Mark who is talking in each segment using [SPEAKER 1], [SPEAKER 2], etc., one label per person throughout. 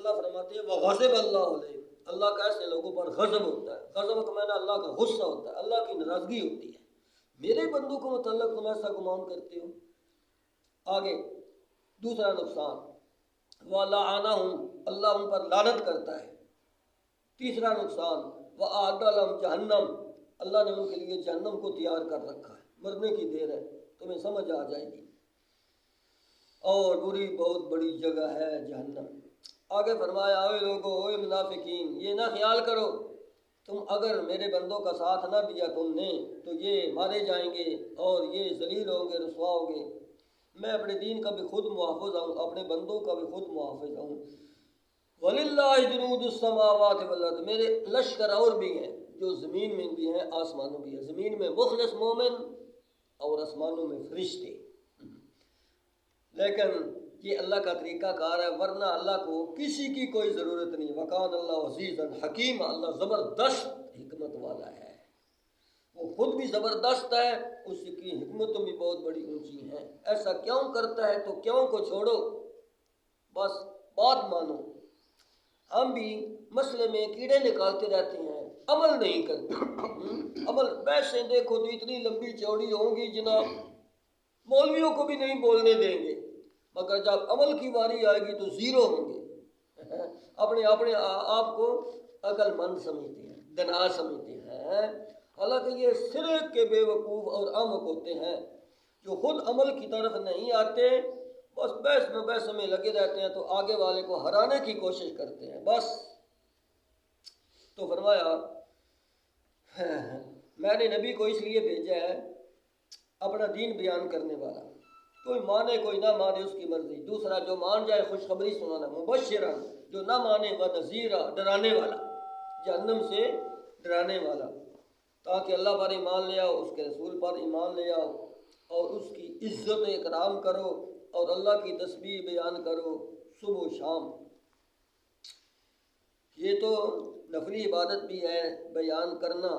[SPEAKER 1] اللہ فرماتے ہیں وغضب اللہ علیہ، اللہ کا ایسے لوگوں پر غضب ہوتا ہے۔ غضب کا معنی اللہ کا غصہ ہوتا ہے، اللہ کی ناراضگی ہوتی ہے۔ میرے بندوں کو متعلق تم ایسا گمان کرتے ہو۔ آگے دوسرا نقصان وَلَعَنَهُمْ، اللہ ان پر لعنت کرتا ہے۔ تیسرا نقصان وَأَعَدَّ لَهُمْ جَهَنَّمَ، اللہ نے ان کے لیے جہنم کو تیار کر رکھا ہے، مرنے کی دیر ہے، تمہیں سمجھ آ جائے گی، اور بری بہت بڑی جگہ ہے جہنم۔ آگے فرمایا اے لوگو، اے منافقین، یہ نہ خیال کرو تم اگر میرے بندوں کا ساتھ نہ دیا تم نے تو یہ مارے جائیں گے اور یہ ذلیل ہوں گے، رسوا ہوں گے۔ میں اپنے دین کا بھی خود محافظ ہوں، اپنے بندوں کا بھی خود محافظ ہوں۔ وَلِلَّهِ جُنُودُ السَّمَاوَاتِ وَالْأَرْضِ، میرے لشکر اور بھی ہیں جو زمین میں بھی ہیں، آسمانوں بھی ہیں۔ زمین میں مخلص مومن اور آسمانوں میں فرشتے۔ لیکن یہ اللہ کا طریقہ کار ہے، ورنہ اللہ کو کسی کی کوئی ضرورت نہیں۔ وَقَانَ اللَّهُ عَزِيزًا حَكِيمًا، اللہ زبردست حکمت والا ہے، وہ خود بھی زبردست ہے، اس کی حکمتیں بھی بہت بڑی اونچی ہیں۔ ایسا کیوں کرتا ہے تو کیوں کو چھوڑو، بس بات مانو۔ ہم بھی مسئلے میں کیڑے نکالتے رہتے ہیں، عمل نہیں کرتے۔ عمل ویسے دیکھو تو اتنی لمبی چوڑی ہوں گی جناب، مولویوں کو بھی نہیں بولنے دیں گے، مگر جب عمل کی باری آئے گی تو زیرو ہوں گے۔ اپنے آپ کو عقل مند سمجھتے ہیں، دنا سمجھتے ہیں، حالانکہ یہ سرے کے بے وقوف اور احمق ہوتے ہیں جو خود عمل کی طرف نہیں آتے، بس بحث میں لگے رہتے ہیں، تو آگے والے کو ہرانے کی کوشش کرتے ہیں بس۔ تو فرمایا میں نے نبی کو اس لیے بھیجا ہے اپنا دین بیان کرنے والا، کوئی مانے کوئی نہ مانے اس کی مرضی۔ دوسرا جو مان جائے خوشخبری سنانا، مبشرا، جو نہ مانے و نذیرا، ڈرانے والا، جہنم سے ڈرانے والا، تاکہ اللہ پر ایمان لے آؤ، اس کے رسول پر ایمان لے آؤ، اور اس کی عزت اکرام کرو، اور اللہ کی تسبیح بیان کرو صبح و شام۔ یہ تو نفلی عبادت بھی ہے بیان کرنا،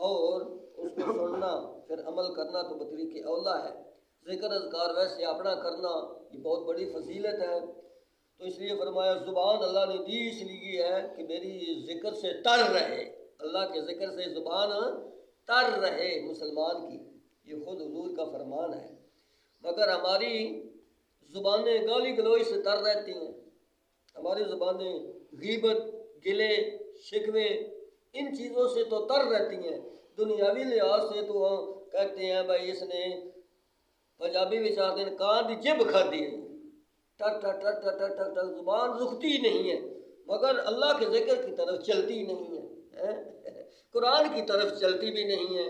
[SPEAKER 1] اور اس کو سننا پھر عمل کرنا تو بطریق اولا ہے۔ ذکر اذکار ویسے اپنا کرنا یہ بہت بڑی فضیلت ہے، تو اس لیے فرمایا زبان اللہ نے دی اس لیے ہے کہ میری ذکر سے تر رہے، اللہ کے ذکر سے زبان تر رہے مسلمان کی، یہ خود حضور کا فرمان ہے۔ مگر ہماری زبانیں گالی گلوچ سے تر رہتی ہیں، ہماری زبانیں غیبت، گلے، شکوے، ان چیزوں سے تو تر رہتی ہیں۔ دنیاوی لحاظ سے تو کہتے ہیں بھائی اس نے پنجابی بھی چاہتے ہیں کان دی جب کھا دی ہے، ٹر ٹر ٹر ٹر ٹر ٹر ٹر، زبان رکتی نہیں ہے، مگر اللہ کے ذکر کی طرف چلتی نہیں ہے، قرآن کی طرف چلتی بھی نہیں ہے۔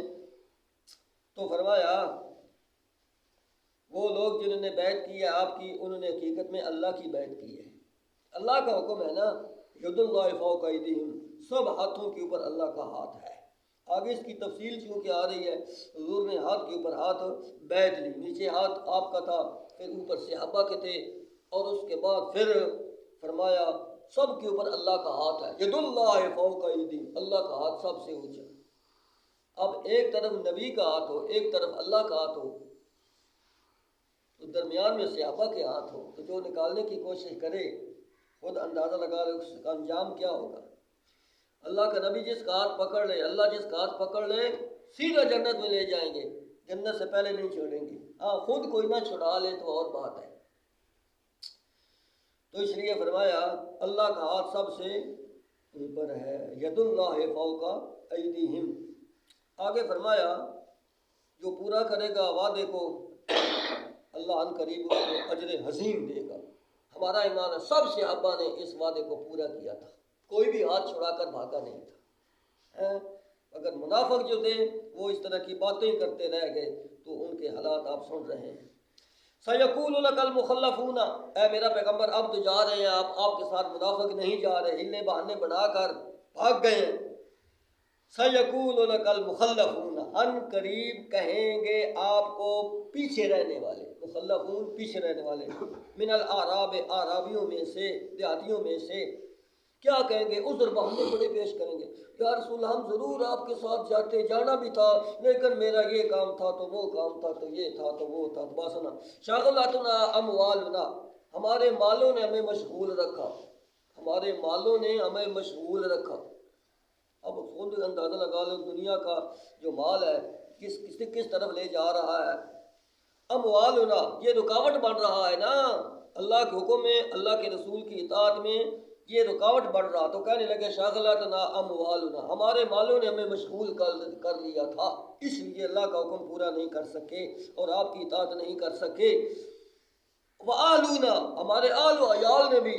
[SPEAKER 1] تو فرمایا وہ لوگ جنہوں نے بیعت کی ہے آپ کی، انہوں نے حقیقت میں اللہ کی بیعت کی ہے۔ اللہ کا حکم ہے نا، ید اللہ فوق ایدیہم، سب ہاتھوں کے اوپر اللہ کا ہاتھ ہے۔ آگے اس کی تفصیل چونکہ آ رہی ہے، حضور نے ہاتھ کے اوپر ہاتھ بیعت لی، نیچے ہاتھ آپ کا تھا، پھر اوپر صحابہ کے تھے، اور اس کے بعد پھر فرمایا سب کے اوپر اللہ کا ہاتھ ہے، ید اللہ فوق ایدیہم، اللہ کا ہاتھ سب سے اونچا۔ اب ایک طرف نبی کا ہاتھ ہو، ایک طرف اللہ کا ہاتھ ہو، تو درمیان میں صحابہ کے ہاتھ ہو، تو جو نکالنے کی کوشش کرے خود اندازہ لگا لے اس کا انجام کیا ہوگا۔ اللہ کا نبی جس کا ہاتھ پکڑ لے، اللہ جس کا ہاتھ پکڑ لے، سیدھا جنت میں لے جائیں گے، جنت سے پہلے نہیں چھوڑیں گے۔ ہاں خود کوئی نہ چھڑا لے تو اور بات ہے۔ تو اس لیے فرمایا اللہ کا ہاتھ سب سے اوپر ہے، ید اللہ فوق ایدیہم۔ آگے فرمایا جو پورا کرے گا وعدے کو اللہ ان قریب اس کو اجر عظیم دے گا۔ ہمارا ایمان ہے سب صحابہ نے اس وعدے کو پورا کیا تھا، کوئی بھی ہاتھ چھڑا کر بھاگا نہیں تھا۔ اگر منافق جو تھے وہ اس طرح کی باتیں کرتے رہ گئے تو ان کے حالات آپ سن رہے ہیں۔ سَيَقُولُ لَكَ الْمُخَلَّفُونَ، اے میرا پیغمبر اب تو جا رہے ہیں آپ کے ساتھ منافق نہیں جا رہے، ہلے بہانے بنا کر بھاگ گئے ہیں۔ سَيَقُولُ لَكَ الْمُخَلَّفُونَ، ان قریب کہیں گے آپ کو پیچھے رہنے والے، مخلفون پیچھے رہنے والے، من الاعراب، اعرابیوں میں سے، دیہاتیوں میں سے، کیا کہیں گے؟ عذر بہانے بڑے پیش کریں گے، یا رسول ہم ضرور آپ کے ساتھ جاتے، جانا بھی تھا، لیکن میرا یہ کام تھا تو وہ کام تھا تو یہ تھا تو وہ تھا، باسنا شاغلاتنا اموالنا، ہمارے مالوں نے ہمیں مشغول رکھا، ہمارے مالوں نے ہمیں مشغول رکھا. اب خود اندازہ لگا لو دنیا کا جو مال ہے کس طرف لے جا رہا ہے. اموالنا یہ رکاوٹ بن رہا ہے نا اللہ کے حکم میں، اللہ کے رسول کی اطاعت میں، یہ رکاوٹ بڑھ رہا. تو کہنے لگے شاغلتنا اموالنا، ہمارے مالوں نے ہمیں مشغول کر لیا تھا، اس لیے اللہ کا حکم پورا نہیں کر سکے اور آپ کی اطاعت نہیں کر سکے. وآلونا، ہمارے آل و عیال نے بھی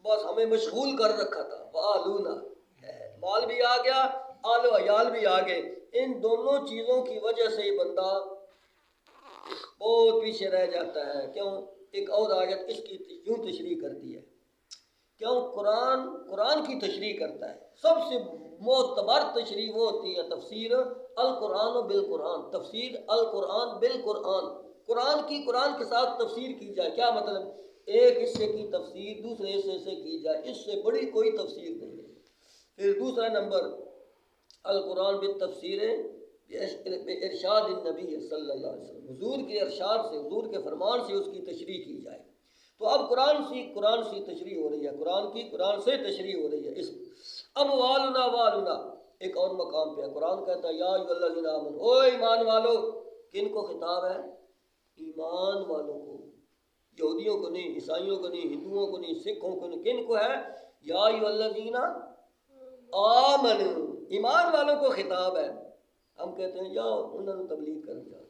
[SPEAKER 1] بس ہمیں مشغول کر رکھا تھا. وآلونا، مال بھی آ گیا، آل و عیال بھی آ گئے. ان دونوں چیزوں کی وجہ سے ہی بندہ بہت پیچھے رہ جاتا ہے. کیوں؟ ایک اور آیت اس کی یوں تشریح کرتی ہے. کیوں؟ قرآن کی تشریح کرتا ہے. سب سے معتبر تشریح وہ ہوتی ہے تفسیر القرآن بالقرآن، تفسیر القرآن بالقرآن. قرآن کے ساتھ تفسیر کی جائے. کیا مطلب؟ ایک حصے کی تفسیر دوسرے حصے سے کی جائے، اس سے بڑی کوئی تفسیر نہیں ہے. پھر دوسرا نمبر القرآن بالتفسیر ارشاد النبی صلی اللہ علیہ وسلم، حضور کے ارشاد سے، حضور کے فرمان سے اس کی تشریح کی جائے. تو اب قرآن سے تشریح ہو رہی ہے، قرآن سے تشریح ہو رہی ہے. اس اموالنا والنا ایک اور مقام پہ ہے. قرآن کہتا ہے یا ایھا الذین آمنوا، او ایمان والو. کن کو خطاب ہے؟ ایمان والوں کو، یہودیوں کو نہیں، عیسائیوں کو نہیں، ہندوؤں کو نہیں، سکھوں کو نہیں. کن کو ہے؟ یا ایھا الذین آمنوا، ایمان والوں کو خطاب ہے. ہم کہتے ہیں جاؤ انہوں نے تبلیغ کر جا کے.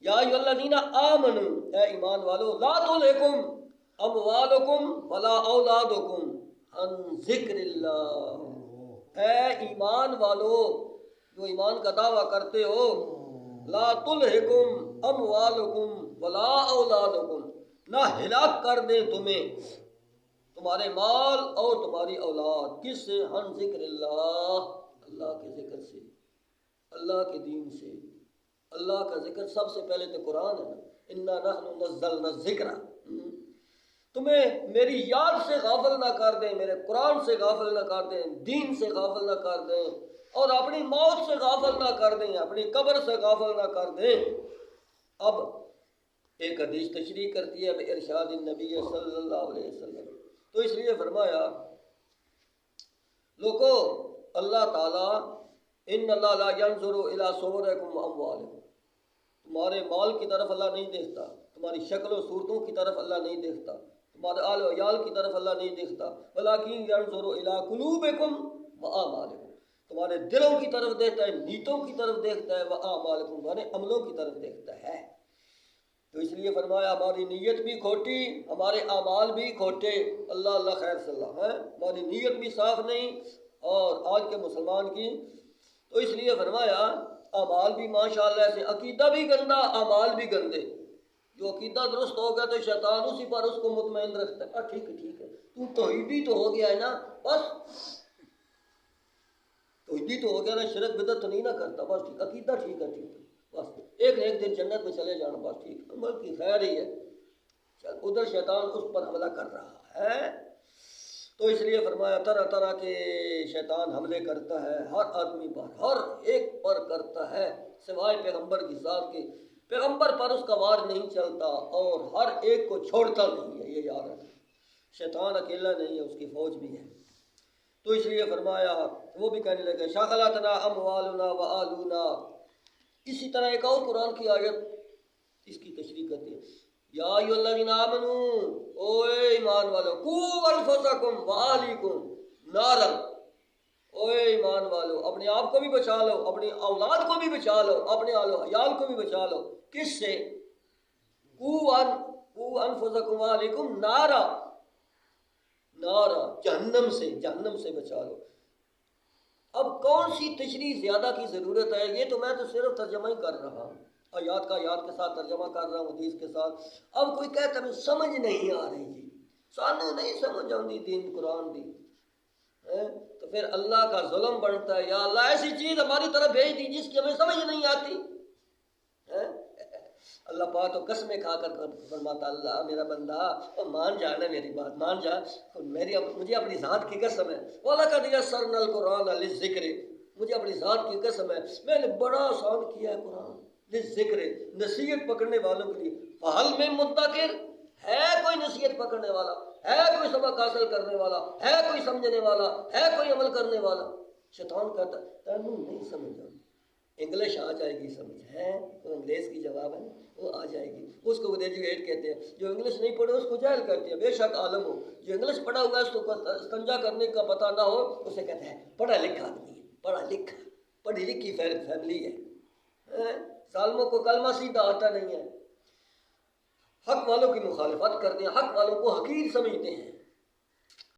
[SPEAKER 1] یا ایھا الذین آمنوا، اے ایمان والو، لا تلھکم اموالکم ولا اولادکم عن ذکر اللہ. اے ایمان والو جو ایمان کا دعویٰ کرتے ہو، لا تلھکم اموالکم ولا اولادکم، نہ ہلاک کر دیں تمہیں تمہارے مال اور تمہاری اولاد. کس سے؟ عن ذکر اللہ، اللہ کے ذکر سے، اللہ کے دین سے. اللہ کا ذکر سب سے پہلے تو قرآن ہے نا. انا نحن نزلنا الذکر، تمہیں میری یاد سے غافل نہ کر دیں، میرے قرآن سے غافل نہ کر دیں، دین سے غافل نہ کر دیں، اور اپنی موت سے غافل نہ کر دیں، اپنی قبر سے غافل نہ کر دیں. اب ایک حدیث تشریح کرتی ہے ارشاد النبی صلی اللہ علیہ وسلم. تو اس لیے فرمایا لوگو، اللہ تعالیٰ ان اللہ لا ينظر الى صورکم واموالکم، تمہارے مال کی طرف اللہ نہیں دیکھتا، تمہاری شکل و صورتوں کی طرف اللہ نہیں دیکھتا، تمہارے آل و عیال کی طرف اللہ نہیں دیکھتا. ولکن ينظر الى قلوبکم واعمالکم، تمہارے دلوں کی طرف دیکھتا ہے، نیتوں کی طرف دیکھتا ہے. واعمالکم تمہارے عملوں کی طرف دیکھتا ہے. تو اس لیے فرمایا ہماری نیت بھی کھوٹی، ہمارے اعمال بھی کھوٹے. اللہ خیر صلی اللہ ہے. ہماری نیت بھی صاف نہیں اور آج کے مسلمان کی. تو اس لیے فرمایا اعمال بھی ماشاءاللہ سے، عقیدہ بھی گندا، اعمال بھی گندے. جو عقیدہ درست ہوگا تو شیطان اسی پر اس کو مطمئن رکھتا ہے. ٹھیک ہے تو توحیدی تو ہو گیا ہے نا، بس توحیدی تو ہو گیا نا، شرک بدعت تو نہیں نہ کرتا، بس ٹھیک، عقیدہ ٹھیک ہے بس ایک نہ ایک دن جنت میں چلے جانا، بس ٹھیک، عمل کی خیر ہی ہے. چل ادھر شیطان اس پر حملہ کر رہا ہے. تو اس لیے فرمایا طرح طرح کے شیطان حملے کرتا ہے ہر آدمی پر، ہر ایک پر کرتا ہے سوائے پیغمبر کی ذات کے. پیغمبر پر اس کا وار نہیں چلتا اور ہر ایک کو چھوڑتا نہیں ہے. یہ یاد رکھنا، شیطان اکیلا نہیں ہے، اس کی فوج بھی ہے. تو اس لیے فرمایا وہ بھی کہنے لگے شغلتنا اموالنا وآلونا. اسی طرح ایک اور قرآن کی آیت اس کی تشریح کرتی ہے. یا ایھا الذین آمنوا، او ایمان والو، قوا انفسکم واہلیکم نارا، او ایمان والو اپنے آپ کو بھی بچا لو، اپنی اولاد کو بھی بچا لو، اپنے آل و عیال کو بھی بچا لو. کس سے؟ قوا انفسکم واہلیکم نارا، جہنم سے بچا لو. اب کون سی تشریح زیادہ کی ضرورت ہے؟ یہ تو میں تو صرف ترجمہ ہی کر رہا ہوں، آیات کا آیات کے ساتھ ترجمہ کر رہا ہوں، حدیث کے ساتھ. اب کوئی کہتا ہے سمجھ نہیں آ رہی جی، سانو نہیں سمجھ آتی دین قرآن دی، تو پھر اللہ کا ظلم بنتا ہے. یا اللہ ایسی چیز ہماری طرف بھیج دی جس کی ہمیں سمجھ نہیں آتی. اللہ پاک تو قسمیں کھا کر فرماتا اللہ میرا بندہ مان جا نا، میری بات مان جا، مجھے اپنی ذات کی قسم ہے. وَلَقَدْ يَسَّرْنَا الْقُرْآنَ لِلذِّكْرِ، مجھے اپنی ذات کی قسم ہے میں نے بڑا آسان کیا ہے قرآن. لِلذِّكْرِ، نصیحت پکڑنے والوں کے لیے. فَهَلْ مِن مُدَّكِرٍ، ہے کوئی نصیحت پکڑنے والا، ہے کوئی سبق حاصل کرنے والا، ہے کوئی سمجھنے والا، ہے کوئی عمل کرنے والا؟ شیطان کہتا ہے تینوں نہیں سمجھ آتی، انگلش آ جائے گی سمجھ ہے، تو انگریز کی جواب ہے وہ آ جائے گی، اس کو گریجویٹ کہتے ہیں، جو انگلش نہیں پڑھے اس کو جاہل کہتے ہیں، بے شک عالم ہو، جو انگلش پڑھا ہوا ہے اس کو استنجا کرنے کا پتہ نہ ہو اسے کہتے ہیں پڑھا لکھا آدمی ہے، پڑھا لکھا، پڑھی لکھی فیملی ہے، ظالموں کو کلمہ سیدھا آتا نہیں ہے، حق والوں کی مخالفت کرتے ہیں، حق والوں کو حقیر سمجھتے ہیں،